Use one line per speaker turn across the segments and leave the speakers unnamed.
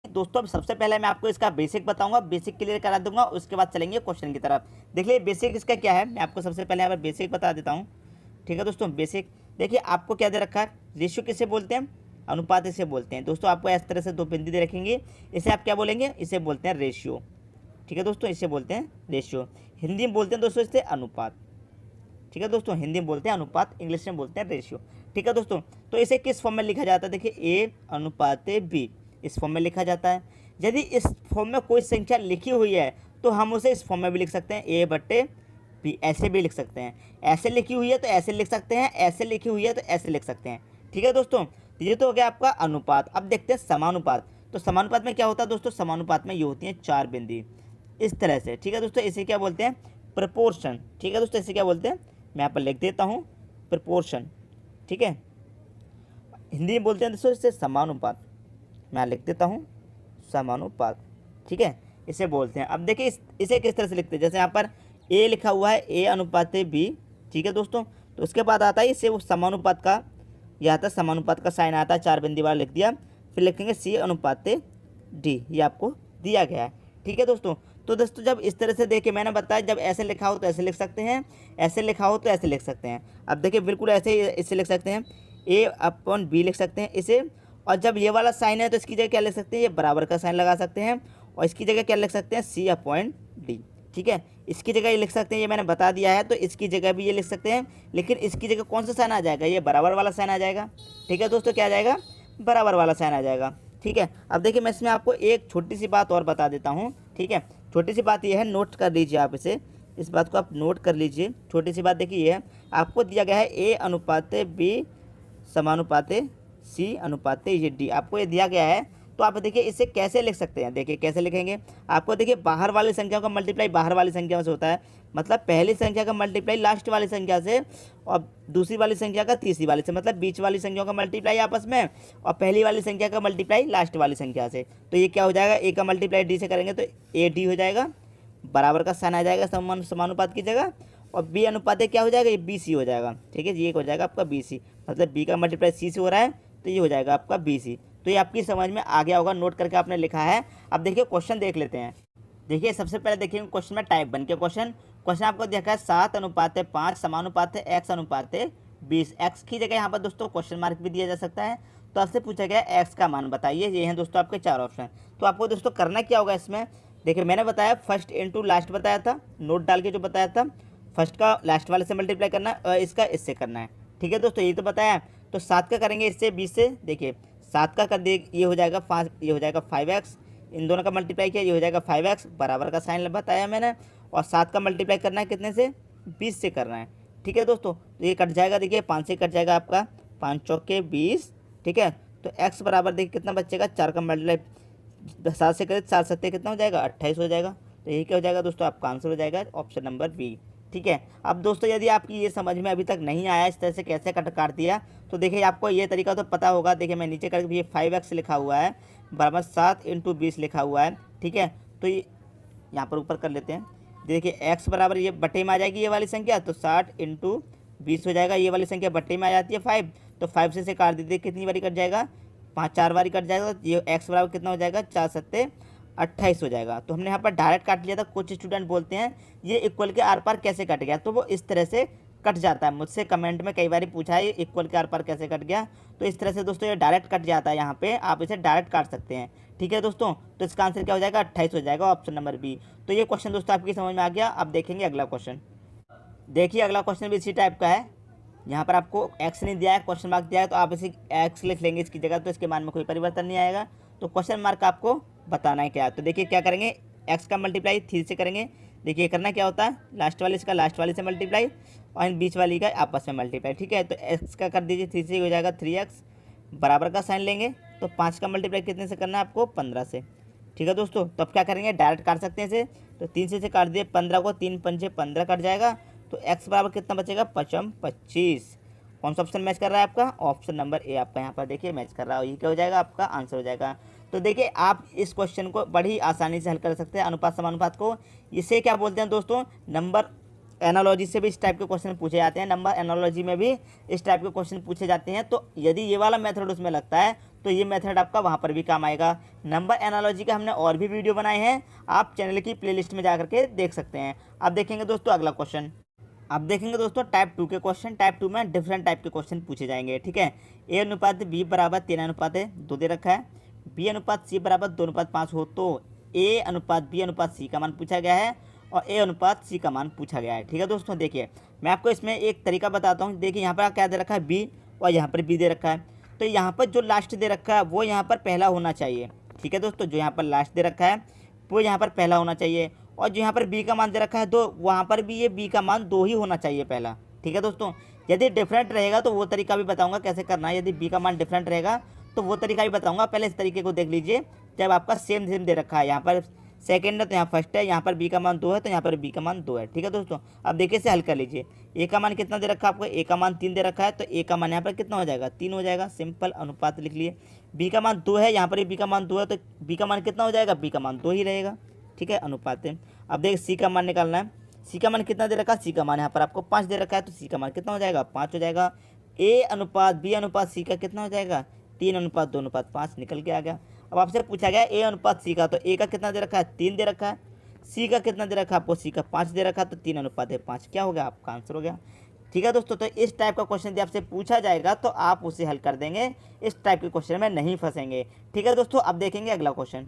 दोस्तों सबसे पहले मैं आपको इसका बेसिक बताऊंगा, बेसिक क्लियर करा दूंगा, उसके बाद चलेंगे क्वेश्चन की तरफ। देख लीजिए बेसिक इसका क्या है, मैं आपको सबसे पहले यहाँ पर बेसिक बता देता हूँ। ठीक है दोस्तों, बेसिक देखिए आपको क्या दे रखा है, रेशियो किसे बोलते हैं, अनुपात इसे बोलते हैं। दोस्तों आपको इस तरह से दो बिंदु दे रखेंगे, इसे आप क्या बोलेंगे, इसे बोलते हैं रेशियो। ठीक है दोस्तों, इसे बोलते हैं रेशियो। हिंदी में बोलते हैं दोस्तों इसे अनुपात। ठीक है दोस्तों, हिंदी में बोलते हैं अनुपात, इंग्लिश में बोलते हैं रेशियो। ठीक है दोस्तों, तो इसे किस फॉर्म में लिखा जाता है, देखिए ए अनुपात बी, इस फॉर्म में लिखा जाता है। यदि इस फॉर्म में कोई संख्या लिखी हुई है तो हम उसे इस फॉर्म में भी लिख सकते हैं, ए बट्टे बी, ऐसे भी लिख सकते हैं। ऐसे लिखी हुई है तो ऐसे लिख सकते हैं, ऐसे लिखी हुई है तो ऐसे लिख सकते हैं। ठीक है दोस्तों, ये तो हो गया आपका अनुपात। अब देखते हैं समानुपात। तो समानुपात में क्या होता है दोस्तों, समानुपात में ये होती हैं चार बिंदी इस तरह से। ठीक है दोस्तों, इसे क्या बोलते हैं, प्रपोर्शन। ठीक है दोस्तों, इसे क्या बोलते हैं, मैं यहाँ पर लिख देता हूँ, प्रपोर्शन। ठीक है, हिंदी में बोलते हैं दोस्तों इसे समानुपात, मैं लिख देता हूँ समानुपात। ठीक है, इसे बोलते हैं। अब देखिए इसे किस तरह से लिखते हैं, जैसे यहाँ पर ए लिखा हुआ है, ए अनुपात बी। ठीक है दोस्तों, तो उसके बाद आता है इसे वो समानुपात का, यह आता है समानुपात का साइन आता है, चार बिंदी वाला लिख दिया। फिर लिखेंगे सी अनुपात डी, ये आपको दिया गया है। ठीक है दोस्तों, तो दोस्तों जब इस तरह से देखिए मैंने बताया, जब ऐसे लिखा हो तो ऐसे लिख सकते हैं, ऐसे लिखा हो तो ऐसे लिख सकते हैं। अब देखिए बिल्कुल ऐसे ही इसे लिख सकते हैं, ए अपॉन बी लिख सकते हैं इसे। और जब ये वाला साइन है तो इसकी जगह क्या लिख सकते हैं, ये बराबर का साइन लगा सकते हैं। और इसकी जगह क्या लिख सकते हैं, सी अपॉन डी। ठीक है, इसकी जगह ये लिख सकते हैं, ये मैंने बता दिया है, तो इसकी जगह भी ये लिख सकते हैं। लेकिन इसकी जगह कौन सा साइन आ जाएगा, ये बराबर वाला साइन आ जाएगा। ठीक है दोस्तों, क्या आ जाएगा, बराबर वाला साइन आ जाएगा। ठीक है, अब देखिए मैं इसमें आपको एक छोटी सी बात और बता देता हूँ। ठीक है, छोटी सी बात ये है, नोट कर लीजिए आप इसे, इस बात को आप नोट कर लीजिए। छोटी सी बात देखिए ये है, आपको दिया गया है ए अनुपात बी समानुपात सी अनुपात ये डी, आपको ये दिया गया है। तो आप देखिए इसे कैसे लिख सकते हैं, देखिए कैसे लिखेंगे। आपको देखिए बाहर वाली संख्या का मल्टीप्लाई बाहर वाली संख्या से होता है, मतलब पहली संख्या का मल्टीप्लाई लास्ट वाली संख्या से, और दूसरी वाली संख्या का तीसरी वाली से, मतलब बीच वाली संख्याओं का मल्टीप्लाई आपस में, और पहली वाली संख्या का मल्टीप्लाई लास्ट वाली संख्या से। तो ये क्या हो जाएगा, ए का मल्टीप्लाई डी से करेंगे तो ए डी हो जाएगा, बराबर का साइन आ जाएगा समानुपात की जगह। और बी अनुपात क्या हो जाएगा, ये बी सी हो जाएगा। ठीक है, ये हो जाएगा आपका बी सी, मतलब बी का मल्टीप्लाई सी से हो रहा है तो ये हो जाएगा आपका बी सी। तो ये आपकी समझ में आ गया होगा, नोट करके आपने लिखा है। अब देखिए क्वेश्चन देख लेते हैं। देखिए सबसे पहले देखिए क्वेश्चन में टाइप बन के क्वेश्चन आपको देखा है 7 अनुपात 5 समानुपात एक्स अनुपात 20। एक्स की जगह यहाँ पर दोस्तों क्वेश्चन मार्क भी दिया जा सकता है। तो आपसे पूछा गया एक्स का मान बताइए, ये हैं दोस्तों आपके चार ऑप्शन। तो आपको दोस्तों करना क्या होगा इसमें, देखिए मैंने बताया फर्स्ट इंटू लास्ट बताया था, नोट डाल के जो बताया था, फर्स्ट का लास्ट वाले से मल्टीप्लाई करना है और इसका इससे करना है। ठीक है दोस्तों, ये तो बताया। तो 7 का करेंगे इससे 20 से, देखिए 7 का कर दे, ये हो जाएगा 5, ये हो जाएगा 5x, इन दोनों का मल्टीप्लाई किया, ये हो जाएगा 5x, बराबर का साइन बताया मैंने। और 7 का मल्टीप्लाई करना है कितने से, 20 से करना है। ठीक है दोस्तों, तो ये कट जाएगा, देखिए 5 से कट जाएगा आपका, 5 चौके 20। ठीक है, तो x बराबर देखिए कितना बचेगा, 4 का मल्टीप्लाई 7 से करें, 4 7 कितना हो जाएगा, 28 हो जाएगा। तो यही क्या हो जाएगा दोस्तों, आपका आंसर हो जाएगा ऑप्शन नंबर बी। ठीक है, अब दोस्तों यदि आपकी ये समझ में अभी तक नहीं आया इस तरह से कैसे कट काट दिया, तो देखिए आपको ये तरीका तो पता होगा। देखिए मैं नीचे करके ये 5x लिखा हुआ है बराबर 7 इंटू 20 लिखा हुआ है। ठीक है, तो ये यहाँ पर ऊपर कर लेते हैं। देखिए x बराबर ये बट्टे में आ जाएगी ये वाली संख्या, तो 60 इंटू 20 हो जाएगा। ये वाली संख्या बट्टे में आ जाती है 5, तो 5 से काट दीजिए, कितनी बारी कट जाएगा, 4 बारी कट जाएगा। तो ये x बराबर कितना हो जाएगा, 4 सत्ते 28 हो जाएगा। तो हमने यहाँ पर डायरेक्ट काट लिया था। कुछ स्टूडेंट बोलते हैं ये इक्वल के आर पार कैसे कट गया, तो वो इस तरह से कट जाता है। मुझसे कमेंट में कई बार पूछा है इक्वल के आर पार कैसे कट गया, तो इस तरह से दोस्तों ये डायरेक्ट कट जाता है। यहाँ पे आप इसे डायरेक्ट काट सकते हैं। ठीक है दोस्तों, तो इसका आंसर क्या हो जाएगा, 28 हो जाएगा, ऑप्शन नंबर बी। तो ये क्वेश्चन दोस्तों आपकी समझ में आ गया। अब देखेंगे अगला क्वेश्चन। देखिए अगला क्वेश्चन भी इसी टाइप का है। यहाँ पर आपको एक्स नहीं दिया है, क्वेश्चन मार्क दिया है, तो आप इसे एक्स लिख लेंगे इसकी जगह, तो इसके मान में कोई परिवर्तन नहीं आएगा। तो क्वेश्चन मार्क आपको बताना है क्या। तो देखिए क्या करेंगे, एक्स का मल्टीप्लाई 3 से करेंगे। देखिए करना क्या होता है, लास्ट वाले इसका लास्ट वाले से मल्टीप्लाई और इन बीच वाली का आपस में मल्टीप्लाई। ठीक है, तो एक्स का कर दीजिए 3 से, हो जाएगा 3x, बराबर का साइन लेंगे। तो 5 का मल्टीप्लाई कितने से करना है आपको, 15 से। ठीक है दोस्तों, तो अब क्या करेंगे, डायरेक्ट काट सकते हैं इसे। तो 3 से काट दिए, 15 को 3 पंजे 15 कट जाएगा। तो x बराबर कितना बचेगा, 5 25। कौन सा ऑप्शन मैच कर रहा है आपका, ऑप्शन नंबर ए आपका यहाँ पर देखिए मैच कर रहा है। ये क्या हो जाएगा, आपका आंसर हो जाएगा। तो देखिए आप इस क्वेश्चन को बड़ी आसानी से हल कर सकते हैं, अनुपात समानुपात को। इसे क्या बोलते हैं दोस्तों, नंबर एनालॉजी से भी इस टाइप के क्वेश्चन पूछे जाते हैं, नंबर एनालॉजी में भी इस टाइप के क्वेश्चन पूछे जाते हैं। तो यदि ये वाला मेथड उसमें लगता है तो ये मेथड आपका वहाँ पर भी काम आएगा। नंबर एनालॉजी का हमने और भी वीडियो बनाए हैं, आप चैनल की प्लेलिस्ट में जा करके देख सकते हैं। अब देखेंगे दोस्तों अगला क्वेश्चन। अब देखेंगे दोस्तों टाइप 2 के क्वेश्चन। टाइप 2 में डिफरेंट टाइप के क्वेश्चन पूछे जाएंगे, ठीक है। ए अनुपात बी बराबर 3:2 दे रखा है, बी अनुपात सी बराबर 2:5 हो तो ए अनुपात बी अनुपात सी का मान पूछा गया है और ए अनुपात सी का मान पूछा गया है, ठीक है दोस्तों। देखिए मैं आपको इसमें एक तरीका बताता हूँ। देखिए यहाँ पर क्या दे रखा है, बी, और यहाँ पर बी दे रखा है। तो यहाँ पर जो लास्ट दे रखा है वो यहाँ पर पहला होना चाहिए, ठीक है दोस्तों। जो यहाँ पर लास्ट दे रखा है वो यहाँ पर पहला होना चाहिए, और जो यहाँ पर बी का मान दे रखा है 2, वहाँ पर भी ये बी का मान 2 ही होना चाहिए पहला, ठीक है दोस्तों। यदि डिफरेंट रहेगा तो वो तरीका भी बताऊंगा कैसे करना है। यदि बी का मान डिफरेंट रहेगा तो वो तरीका भी बताऊंगा। पहले इस तरीके को देख लीजिए। जब आपका सेम सेम दे रखा है, यहाँ पर सेकंड है तो यहाँ फर्स्ट है, यहाँ पर बी का मान 2 है तो यहाँ पर बी का मान 2 है, ठीक है दोस्तों। अब देखिए इसे हल कर लीजिए। ए का मान कितना दे रखा है आपको, ए का मान 3 दे रखा है, तो ए का मान यहाँ पर कितना हो जाएगा, 3 हो जाएगा। सिंपल अनुपात लिख लिए। बी का मान 2 है, यहाँ पर बी का मान 2 है, तो बी का मान कितना हो जाएगा, बी का मान 2 ही रहेगा, ठीक है, अनुपात है। अब देखिए सी का मान निकालना है। सी का मान कितना दे रखा है, सी का मान यहाँ पर आपको 5 दे रखा है, तो सी का मान कितना हो जाएगा, 5 हो जाएगा। ए अनुपात बी अनुपात सी का कितना हो जाएगा, 3:2:5 निकल के आ गया। अब आपसे पूछा गया ए अनुपात सी का, तो ए का कितना दे रखा है, 3 दे रखा है, सी का कितना दे रखा है आपको, सी का 5 दे रखा है, तो 3:5 क्या हो गया, आपका आंसर हो गया, ठीक है दोस्तों। तो इस टाइप का क्वेश्चन यदि आपसे पूछा जाएगा तो आप उसे हल कर देंगे, इस टाइप के क्वेश्चन में नहीं फंसेंगे, ठीक है दोस्तों। अब देखेंगे अगला क्वेश्चन।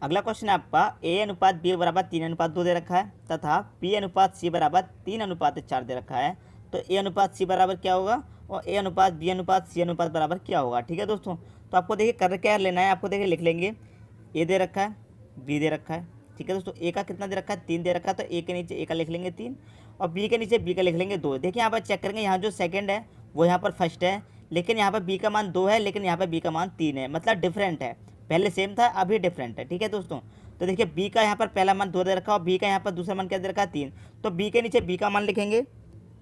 अगला क्वेश्चन है आपका ए अनुपात बी बराबर 3:2 दे रखा है तथा बी अनुपात सी बराबर 3:4 दे रखा है, तो ए अनुपात सी बराबर क्या होगा और ए अनुपात बी अनुपात सी अनुपात बराबर क्या होगा, ठीक है दोस्तों। तो आपको देखिए कर क्या लेना है, आपको देखिए लिख लेंगे। ए दे रखा है, बी दे रखा है, ठीक है दोस्तों। ए का कितना दे रखा है, 3 दे रखा है, तो ए के नीचे ए का लिख लेंगे 3, और बी के नीचे बी का लिख लेंगे 2। देखिए यहाँ पर चेक करेंगे, यहाँ जो सेकंड है वो यहाँ पर फर्स्ट है, लेकिन यहाँ पर बी का मान 2 है, लेकिन यहाँ पर बी का मान 3 है, मतलब डिफरेंट है। पहले सेम था, अभी डिफरेंट है, ठीक है दोस्तों। तो देखिए बी का यहाँ पर पहला मान 2 दे रखा है और बी का यहाँ पर दूसरा मान क्या दे रखा है, 3। तो बी के नीचे बी का मान लिखेंगे,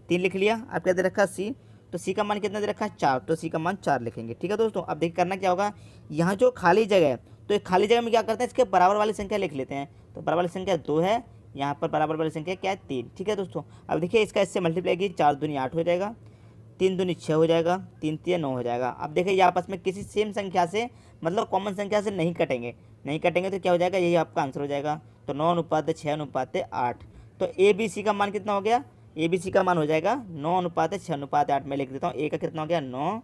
3 लिख लिया। आप क्या दे रखा है, सी, तो सी का मान कितना दे रखा है, 4, तो सी का मान 4 लिखेंगे, ठीक है दोस्तों। अब देखिए करना क्या होगा, यहाँ जो खाली जगह है तो एक खाली जगह में क्या करते हैं, इसके बराबर वाली संख्या लिख लेते हैं। तो बराबर वाली संख्या 2 है, यहाँ पर बराबर वाली संख्या क्या है, 3, ठीक है दोस्तों। अब देखिए इसका इससे मल्टीप्लाई की, 4 दूनी 8 हो जाएगा, 3 दूनी 6 हो जाएगा, 3 3 9 हो जाएगा। अब देखिए ये आपस में किसी सेम संख्या से, मतलब कॉमन संख्या से नहीं कटेंगे, नहीं कटेंगे तो क्या हो जाएगा, यही आपका आंसर हो जाएगा। तो 9:6:8। तो ए बी सी का मान कितना हो गया, ए बी सी का मान हो जाएगा 9:6:8। मैं लिख देता हूँ। ए का कितना हो गया 9,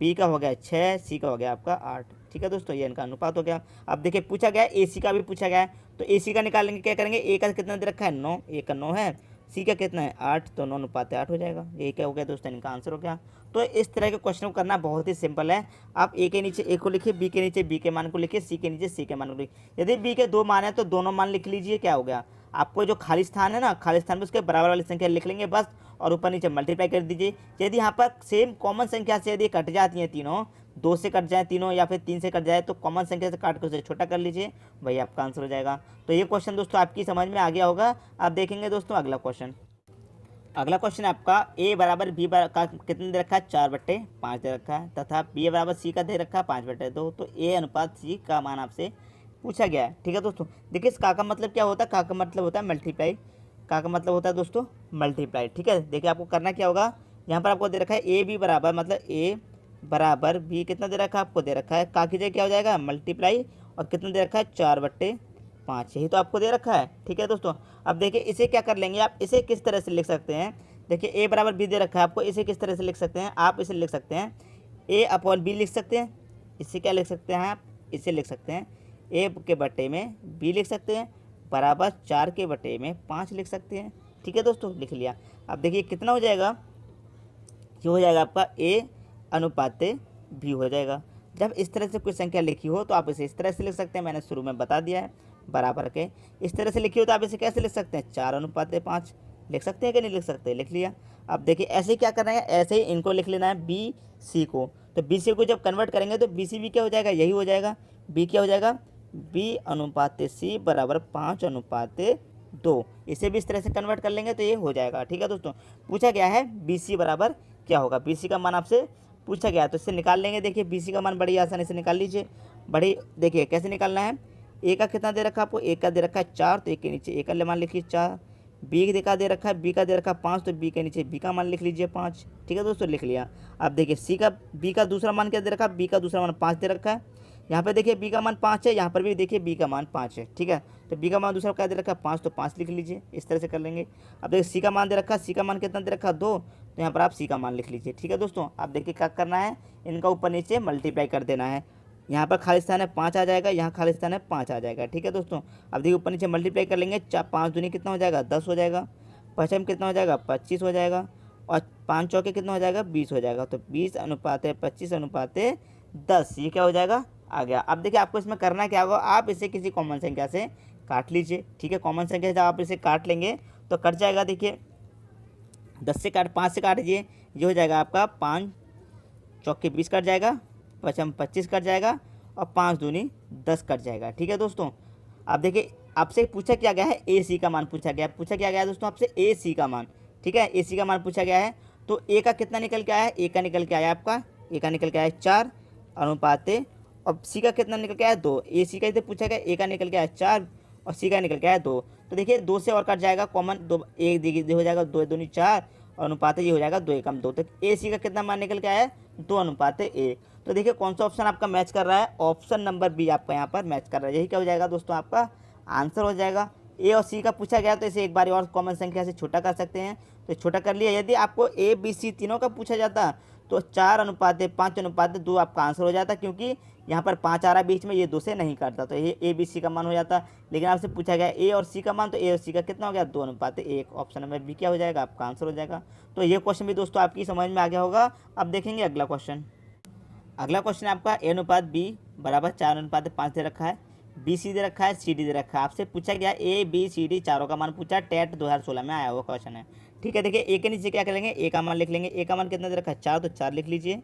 बी का हो गया 6, सी का हो गया आपका 8, ठीक है दोस्तों। ये इनका अनुपात हो गया। अब देखिए पूछा गया ए सी का भी पूछा गया है, तो ए सी का निकालेंगे, क्या करेंगे, ए का कितना दे रखा है 9, ए का 9 है, सी का कितना है 8, तो 9:8 हो जाएगा। ये क्या हो गया दोस्तों, इनका आंसर हो गया। तो इस तरह के क्वेश्चन को करना बहुत ही सिंपल है। आप ए के नीचे ए को लिखिए, बी के नीचे बी के मान को लिखिए, सी के नीचे सी के मान को लिखिए। यदि बी के 2 मान है तो दोनों मान लिख लीजिए, क्या हो गया, आपको जो खाली स्थान है ना, खाली स्थान में उसके बराबर वाली संख्या लिख लेंगे बस, और ऊपर नीचे मल्टीप्लाई कर दीजिए। यदि यहाँ पर सेम कॉमन संख्या से यदि कट जाती हैं तीनों, 2 से कट जाए तीनों या फिर 3 से कट जाए, तो कॉमन संख्या से काट कर उसे छोटा कर लीजिए, वही आपका आंसर हो जाएगा। तो ये क्वेश्चन दोस्तों आपकी समझ में आ गया होगा। आप देखेंगे दोस्तों अगला क्वेश्चन। अगला क्वेश्चन है आपका ए बराबर बी का कितना दे रखा है, 4/5 दे रखा है तथा बी बराबर सी का दे रखा है 5/2। तो ए अनुपात सी का मान आपसे पूछा गया है, ठीक है दोस्तों। देखिए इस का मतलब क्या होता है, का मतलब होता है मल्टीप्लाई, का मतलब होता है दोस्तों मल्टीप्लाई, ठीक है। देखिए आपको करना क्या होगा, यहाँ पर आपको दे रखा है ए बी बराबर, मतलब ए बराबर बी कितना दे रखा है, आपको दे रखा है, का की जगह क्या हो जाएगा मल्टीप्लाई, और कितना दे रखा है 4/5, यही तो आपको दे रखा है, ठीक है दोस्तों। अब देखिए इसे क्या कर लेंगे, आप इसे किस तरह से लिख सकते हैं, देखिए ए बराबर बी दे रखा है आपको, इसे किस तरह से लिख सकते हैं, आप इसे लिख सकते हैं A/B लिख सकते हैं। इससे क्या लिख सकते हैं आप, इसे लिख सकते हैं ए के बटे में बी लिख सकते हैं, बराबर 4 के बटे में 5 लिख सकते हैं, ठीक है दोस्तों, लिख लिया। अब देखिए कितना हो जाएगा, ये हो जाएगा आपका ए अनुपात बी हो जाएगा। जब इस तरह से कोई संख्या लिखी हो तो आप इसे इस तरह से लिख सकते हैं, मैंने शुरू में बता दिया है, बराबर के। इस तरह से लिखी हो तो आप इसे कैसे लिख सकते हैं, 4:5 लिख सकते हैं कि नहीं लिख सकते, लिख लिया। अब देखिए ऐसे ही क्या करना है, ऐसे ही इनको लिख लेना है बी सी को। तो बी सी को जब कन्वर्ट करेंगे तो बी सी भी क्या हो जाएगा, यही हो जाएगा, बी क्या हो जाएगा, बी अनुपात सी बराबर 5:2। इसे भी इस तरह से कन्वर्ट कर लेंगे तो ये हो जाएगा, ठीक है दोस्तों। पूछा गया है बी सी बराबर क्या होगा, बी सी का मान आपसे पूछा गया है, तो इससे निकाल लेंगे। देखिए बी सी का मान बड़ी आसानी से निकाल लीजिए, बड़ी देखिए कैसे निकालना है। ए का कितना दे रखा है आपको, ए का दे रखा है 4, तो ए के नीचे ए का मान लिखिए 4, बी का दे रखा है, बी का दे रखा है 5, तो बी के नीचे बी का मान लिख लीजिए 5। ठीक है दोस्तों, लिख लिया। अब देखिए बी का दूसरा मान क्या दे रखा है, बी का दूसरा मान 5 दे रखा है। यहाँ पे देखिए बी का मान 5 है, यहाँ पर भी देखिए बी का मान 5 है। ठीक है, तो बी का मान दूसरा क्या दे रखा है 5, तो 5 लिख लीजिए। इस तरह से कर लेंगे। अब देखिए सी का मान दे रखा है, सी का मान कितना दे रखा है 2, तो यहाँ पर आप सी का मान लिख लीजिए। ठीक है दोस्तों, आप देखिए क्या करना है, इनका ऊपर नीचे मल्टीप्लाई कर देना है। यहाँ पर खाली स्थान है 5 आ जाएगा, यहाँ खाली स्थान है 5 आ जाएगा। ठीक है दोस्तों, अब देखिए ऊपर नीचे मल्टीप्लाई कर लेंगे। 5 दूनी कितना हो जाएगा 10 हो जाएगा, पचम कितना हो जाएगा 25 हो जाएगा, और 5 चौके कितना हो जाएगा 20 हो जाएगा। तो 20 अनुपात 25 अनुपात 10, ये क्या हो जाएगा आ गया। अब देखिए आपको इसमें करना क्या होगा, आप इसे किसी कॉमन संख्या से काट लीजिए। ठीक है, कॉमन संख्या से जब आप इसे काट लेंगे तो कट जाएगा। देखिए 10 से 5 से काट दीजिए, ये हो जाएगा आपका 5 चौके 20 कट जाएगा, पचम 25 कट जाएगा, और 5 दूनी 10 कट जाएगा। ठीक है दोस्तों, आप देखिए आपसे पूछा क्या गया है, ए सी का मान पूछा गया है। पूछा क्या गया है दोस्तों आपसे, ए सी का मान। ठीक है, ए सी का मान पूछा गया है। तो ए का कितना निकल के आया है, ए का निकल के आया आपका, ए का निकल के आया 4 अनुपात, और सी का कितना निकल के आया 2। ए सी का इधर पूछा गया, ए का निकल के आया 4 और सी का निकल के आया 2। तो देखिए 2 से और कट जाएगा कॉमन, 2 एक देखिए हो जाएगा 2 दूनी 4 और अनुपात ये हो जाएगा 2 एकम 2। तो ए सी का कितना मान निकल के आया है 2 अनुपात 1। तो देखिए कौन सा ऑप्शन आपका मैच कर रहा है, ऑप्शन नंबर बी आपका यहाँ पर मैच कर रहा है। यही क्या हो जाएगा दोस्तों आपका आंसर हो जाएगा। ए और सी का पूछा गया तो इसे एक बार और कॉमन संख्या से छोटा कर सकते हैं, तो छोटा कर लिया। यदि आपको ए बी सी तीनों का पूछा जाता तो 4 अनुपात 5 अनुपात 2 आपका आंसर हो जाता, क्योंकि यहाँ पर 5 आ रहा बीच में, ये 2 से नहीं काटता, तो ये ए बी सी का मान हो जाता। लेकिन आपसे पूछा गया ए और सी का मान, तो ए और सी का कितना हो गया 2 अनुपात 1। ऑप्शन नंबर बी क्या हो जाएगा आपका आंसर हो जाएगा। तो ये क्वेश्चन भी दोस्तों आपकी समझ में आ गया होगा। अब देखेंगे अगला क्वेश्चन। अगला क्वेश्चन आपका ए अनुपात बी बराबर 4 अनुपात 5 दे रखा है, बी सी दे रखा है, सी डी दे रखा है। आपसे पूछा गया ए बी सी डी चारों का मान पूछा, टेट 2016 में आया हुआ क्वेश्चन है। ठीक है, देखिए ए के नीचे क्या करेंगे, ए का मान लिख लेंगे। ए का मान कितना दे रखा है 4, तो 4 लिख लीजिए।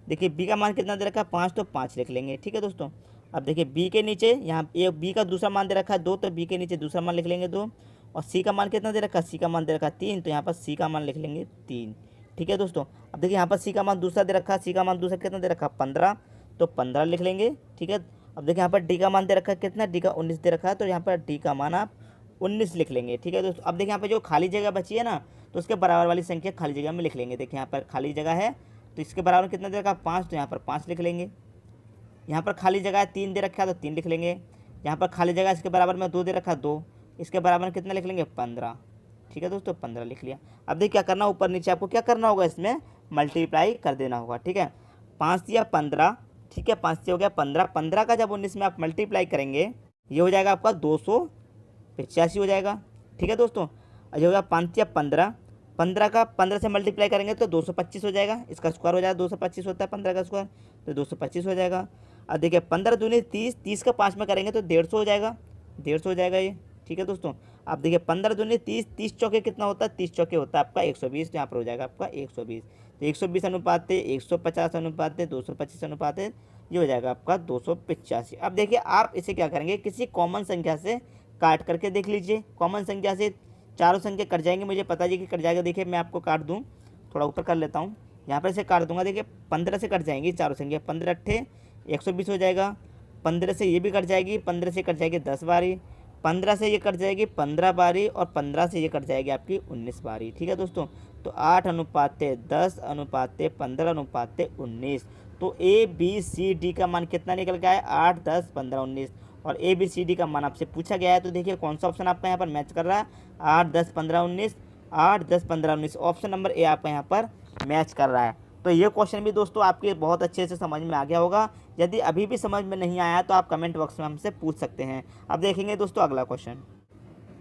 देखिए बी का मान कितना दे रखा है 5, तो 5 लिख लेंगे। ठीक है दोस्तों, अब देखिए बी के नीचे यहाँ ए बी का दूसरा मान दे रखा है 2, तो बी के नीचे दूसरा मान लिख लेंगे 2। और सी का मान कितना दे रखा है, सी का मान दे रखा है 3, तो यहाँ पर सी का मान लिख लेंगे 3। ठीक है दोस्तों, अब देखिए यहाँ पर सी का मान दूसरा दे रखा है, सी का मान दूसरा कितना दे रखा है 15, तो 15 लिख लेंगे। ठीक है, अब देखिए यहाँ पर डी का मान दे रखा है कितना, डी का 19 दे रखा है, तो यहाँ पर डी का मान आप 19 लिख लेंगे। ठीक है दोस्तों, अब देखिए यहाँ पर जो खाली जगह बची है ना, तो उसके बराबर वाली संख्या खाली जगह में लिख लेंगे। देखिए यहाँ पर खाली जगह है, तो इसके बराबर कितना दे रखा है 5, तो यहाँ पर 5 लिख लेंगे। यहाँ पर खाली जगह है 3 दे रखा है, तो 3 लिख लेंगे। यहाँ पर खाली जगह इसके बराबर में 2 दे रखा है 2, इसके बराबर में कितना लिख लेंगे 15। ठीक है दोस्तों, 15 लिख लिया। अब देखिए क्या करना, ऊपर नीचे आपको क्या करना होगा, इसमें मल्टीप्लाई कर देना होगा। ठीक है, 5 या 15, ठीक है 5 से हो गया 15, 15 का जब 19 में आप मल्टीप्लाई करेंगे ये हो जाएगा आपका 285 हो जाएगा। ठीक है दोस्तों, ये हो गया 5 या 15, 15 का 15 से मल्टीप्लाई करेंगे तो 225 हो जाएगा। इसका स्क्वायर हो जाएगा 225 होता है 15 का स्क्वायर, तो 225 हो जाएगा। अब देखिए 15 दूनी 30, 30 का 5 में करेंगे तो 150 हो जाएगा, 150 हो जाएगा ये। ठीक है दोस्तों, आप देखिए 15 दूनी 30, 30 चौके कितना होता है, 30 चौके होता है आपका 120, तो यहाँ पर हो जाएगा आपका 120। तो 120 अनुपात 150 अनुपात 225 अनुपात ये हो जाएगा आपका 285। अब देखिए आप इसे क्या करेंगे, किसी कॉमन संख्या से काट करके देख लीजिए। कॉमन संख्या से चारों संख्या कट जाएंगे, मुझे पता है कि कट जाएगा। देखिए मैं आपको काट दूँ, थोड़ा ऊपर कर लेता हूँ, यहाँ पर इसे काट दूंगा। देखिए 15 से कट जाएंगी चारों संख्या, 15 अट्ठे 120 हो जाएगा। 15 से ये भी कट जाएगी, 15 से कट जाएगी 10 बारी, 15 से ये कट जाएगी 15 बारी, और 15 से ये कट जाएगी आपकी 19 बारी। ठीक है दोस्तों, तो 8 अनुपात 10 अनुपात 15 अनुपात 19। तो ए बी सी डी का मान कितना निकल गया है 8 10 15 19, और ए बी सी डी का मान आपसे पूछा गया है। तो देखिए कौन सा ऑप्शन आपका यहाँ पर मैच कर रहा है, 8 10 15 19, 8 10 15 19, ऑप्शन नंबर ए आपका यहाँ पर मैच कर रहा है। तो ये क्वेश्चन भी दोस्तों आपके बहुत अच्छे से समझ में आ गया होगा। यदि अभी भी समझ में नहीं आया तो आप कमेंट बॉक्स में हमसे पूछ सकते हैं। अब देखेंगे दोस्तों अगला क्वेश्चन।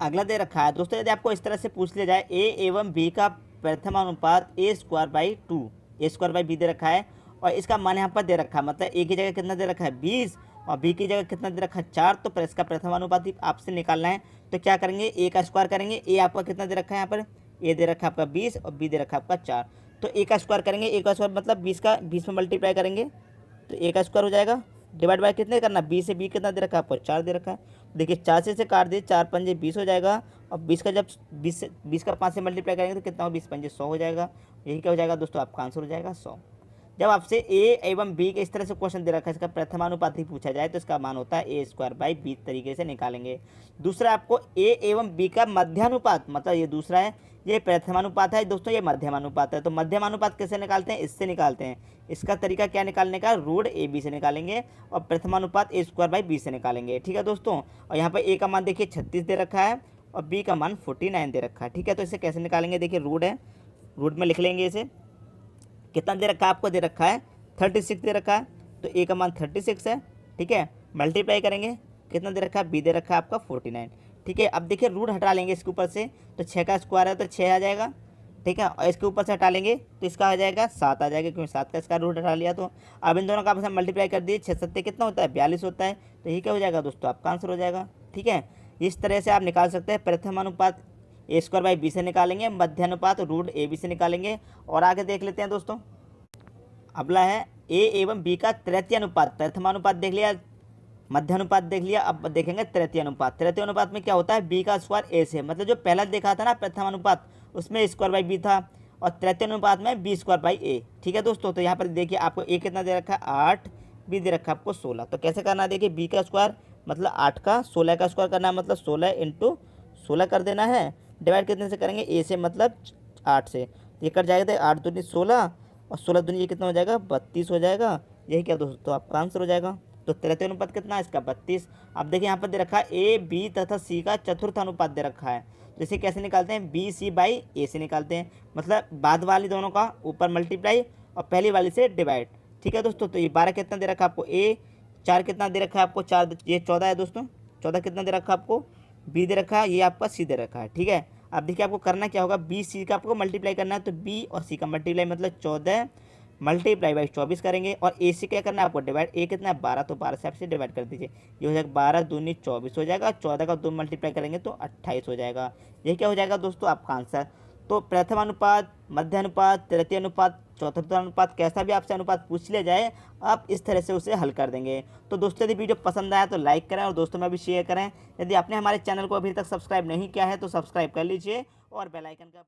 अगला दे रखा है दोस्तों, यदि आपको इस तरह से पूछ लिया जाए ए एवं बी का प्रथम अनुपात a² 2, a² b दे रखा है, और इसका मान यहाँ पर दे रखा है, मतलब ए की जगह कितना दे रखा है 20 और बी की जगह कितना दे रखा है 4, तो इसका प्रथम अनुपात आपसे निकालना है। तो क्या करेंगे, ए का स्क्वायर करेंगे। ए आपका कितना दे रखा है, यहाँ पर ए दे रखा है आपका 20 और बी दे रखा है आपका 4, तो ए का स्क्वायर करेंगे। ए का स्क्वायर मतलब 20 में मल्टीप्लाई करेंगे तो ए का स्क्वायर हो जाएगा, डिवाइड बाय कितने करना, बी से बी कितना दे रखा है आपको 4 दे रखा है। देखिए 4 से काट दिए, 4 पंजे 20 हो जाएगा, और 20 का जब 20 का 5 से मल्टीप्लाई करेंगे तो कितना हो 20 पंजे 100 हो जाएगा। यही क्या हो जाएगा दोस्तों आपका आंसर हो जाएगा 100। जब आपसे ए एवं बी के इस तरह से क्वेश्चन दे रखा है, इसका प्रथमानुपात ही पूछा जाए तो इसका मान होता है ए स्क्वायर बाई बी तरीके से निकालेंगे। दूसरा आपको ए एवं बी का मध्यानुपात, मतलब ये दूसरा है, ये प्रथमानुपात है दोस्तों, ये मध्यमानुपात है। तो मध्यमानुपात कैसे निकालते हैं, इससे निकालते हैं। इसका तरीका क्या निकालने का, रूट ए बी से निकालेंगे और प्रथमानुपात ए स्क्वायर बाई बी से निकालेंगे। ठीक है दोस्तों, और यहाँ पर ए का मान देखिए 36 दे रखा है और बी का मान 49 दे रखा है। ठीक है, तो इसे कैसे निकालेंगे, देखिए रूट है, रूट में लिख लेंगे इसे। कितना दे रखा है, आपको दे रखा है 36 दे रखा है, तो ए का मान 36 है। ठीक है, मल्टीप्लाई करेंगे, कितना दे रखा है, बी दे रखा है आपका 49। ठीक है, अब देखिए रूट हटा लेंगे इसके ऊपर से, तो 6 का स्क्वायर है तो 6 आ जाएगा। ठीक है, और इसके ऊपर से हटा लेंगे तो इसका आ जाएगा 7 आ जाएगा, क्योंकि 7 का इसका रूट हटा लिया। तो अब इन दोनों का आपस में मल्टीप्लाई कर दिए, 6 7 कितना होता है, 42 होता है। तो यही क्या हो जाएगा दोस्तों, आपका आंसर हो जाएगा। ठीक है, इस तरह से आप निकाल सकते हैं। प्रथमानुपात ए स्क्वायर बाई बी से निकालेंगे, मध्यानुपात रूट ए बी से निकालेंगे। और आगे देख लेते हैं दोस्तों, अगला है ए एवं बी का तृतीय अनुपात। प्रथमानुपात देख लिया, मध्यानुपात देख लिया, अब देखेंगे तृतीय अनुपात। तृतीय अनुपात में क्या होता है, बी का स्क्वायर ए से, मतलब जो पहला देखा था ना प्रथमानुपात, उसमें ए स्क्वायर बाई बी था, और तृतीय अनुपात में बी स्क्वायर बाई ए। ठीक है दोस्तों, तो यहाँ पर देखिए आपको ए कितना दे रखा है 8, बी दे रखा है आपको 16। तो कैसे करना है, देखिए बी का स्क्वायर मतलब 8 का, 16 का स्क्वायर करना है, मतलब 16 इंटू 16 कर देना है। डिवाइड कितने से करेंगे, ए से मतलब 8 से, ये कट जाएगा, तो 8 दूनी 16 और 16 दूनी ये कितना हो जाएगा, 32 हो जाएगा। यही क्या दोस्तों आपका आंसर हो जाएगा। तो तृतीय अनुपात कितना है इसका, 32। अब देखिए यहाँ पर दे रखा है ए बी तथा सी का चतुर्थ अनुपात दे रखा है। जैसे कैसे निकालते हैं, बी सी बाई ए से निकालते हैं, मतलब बाद वाली दोनों का ऊपर मल्टीप्लाई और पहली वाली से डिवाइड। ठीक है दोस्तों, तो ये 12 कितना दे रखा है आपको, ए 4 कितना दे रखा है आपको, 4 ये 14 है दोस्तों। 14 कितना दे रखा है आपको, बी दे रखा है, ये आपका सी दे रखा है। ठीक है, अब देखिए आपको करना क्या होगा, बी सी का आपको मल्टीप्लाई करना है, तो बी और सी का मल्टीप्लाई मतलब 14 मल्टीप्लाई बाई 24 करेंगे, और ए से क्या करना है आपको डिवाइड, ए कितना है 12, तो 12 से आपसे डिवाइड कर दीजिए, ये हो जाएगा 12 दूनी 24 हो जाएगा, 14 का 2 मल्टीप्लाई करेंगे तो 28 हो जाएगा। ये क्या हो जाएगा दोस्तों आपका आंसर। तो प्रथम अनुपात, मध्य अनुपात, तृतीय अनुपात, चौथा अनुपात, कैसा भी आपसे अनुपात पूछ लिया जाए, आप इस तरह से उसे हल कर देंगे। तो दोस्तों यदि वीडियो पसंद आया तो लाइक करें और दोस्तों में भी शेयर करें। यदि आपने हमारे चैनल को अभी तक सब्सक्राइब नहीं किया है तो सब्सक्राइब कर लीजिए और बेल आइकन का